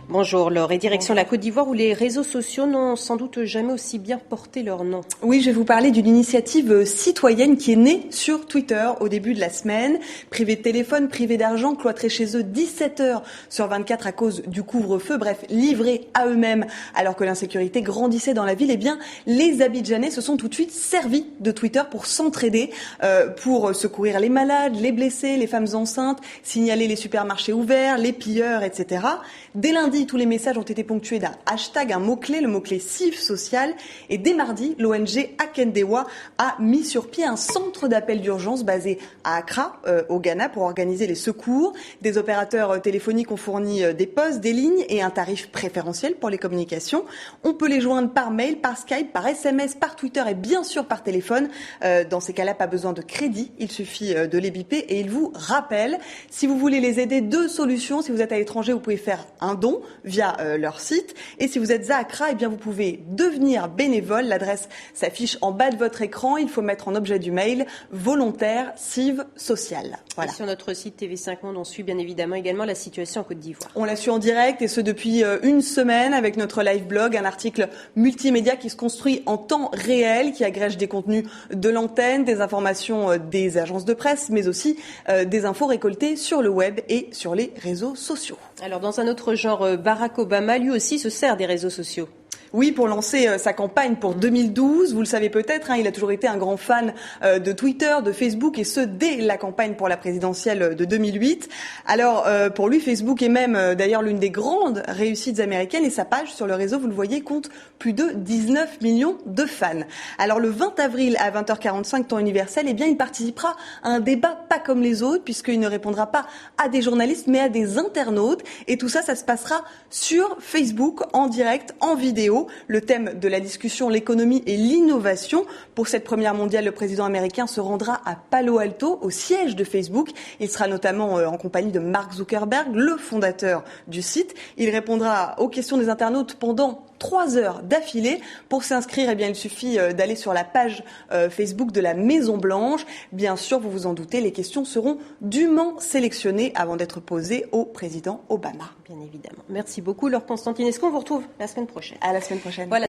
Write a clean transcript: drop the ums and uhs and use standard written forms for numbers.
Bonjour Laure, et direction la Côte d'Ivoire où les réseaux sociaux n'ont sans doute jamais aussi bien porté leur nom. Oui, je vais vous parler d'une initiative citoyenne qui est née sur Twitter au début de la semaine. Privés de téléphone, privés d'argent, cloîtrés chez eux 17 heures sur 24 à cause du couvre-feu, bref, livrés à eux-mêmes alors que l'insécurité grandissait dans la ville, eh bien, les Abidjanais se sont tout de suite servis de Twitter pour s'entraider, pour secourir les malades, les blessés, les femmes enceintes, signaler les supermarchés ouverts, les pilleurs, etc. Dès lundi, tous les messages ont été ponctués d'un hashtag, un mot-clé, le mot-clé CIV social. Et dès mardi, l'ONG Akendewa a mis sur pied un centre d'appel d'urgence basé à Accra, au Ghana, pour organiser les secours. Des opérateurs téléphoniques ont fourni des postes, des lignes et un tarif préférentiel pour les communications. On peut les joindre par mail, par Skype, par SMS, par Twitter et bien sûr par téléphone. Dans ces cas-là, pas besoin de crédit, il suffit de les biper et ils vous rappellent. Si vous voulez les aider, 2 solutions. Si vous êtes à l'étranger, vous pouvez faire un don via leur site. Et si vous êtes à Accra, eh bien vous pouvez devenir bénévole. L'adresse s'affiche en bas de votre écran. Il faut mettre en objet du mail volontaire CIV social. Voilà. Et sur notre site TV5 Monde, on suit bien évidemment également la situation en Côte d'Ivoire. On la suit en direct et ce depuis une semaine avec notre live blog, un article multimédia qui se construit en temps réel, qui agrège des contenus de l'antenne, des informations des agences de presse, mais aussi des infos récoltées sur le web et sur les réseaux sociaux. Alors dans un autre genre, Barack Obama lui aussi se sert des réseaux sociaux. Oui, pour lancer sa campagne pour 2012, vous le savez peut-être, il a toujours été un grand fan de Twitter, de Facebook, et ce, dès la campagne pour la présidentielle de 2008. Alors, pour lui, Facebook est même d'ailleurs l'une des grandes réussites américaines, et sa page sur le réseau, vous le voyez, compte plus de 19 millions de fans. Alors, le 20 avril à 20h45, temps universel, eh bien, il participera à un débat pas comme les autres, puisqu'il ne répondra pas à des journalistes, mais à des internautes. Et tout ça, ça se passera sur Facebook, en direct, en vidéo. Le thème de la discussion, l'économie et l'innovation. Pour cette première mondiale, le président américain se rendra à Palo Alto, au siège de Facebook. Il sera notamment en compagnie de Mark Zuckerberg, le fondateur du site. Il répondra aux questions des internautes pendant 3 heures d'affilée. Pour s'inscrire, eh bien, il suffit d'aller sur la page Facebook de la Maison Blanche. Bien sûr, vous vous en doutez, les questions seront dûment sélectionnées avant d'être posées au président Obama. Bien évidemment. Merci beaucoup Laure Constantinescu. On vous retrouve la semaine prochaine. À la semaine prochaine. Voilà.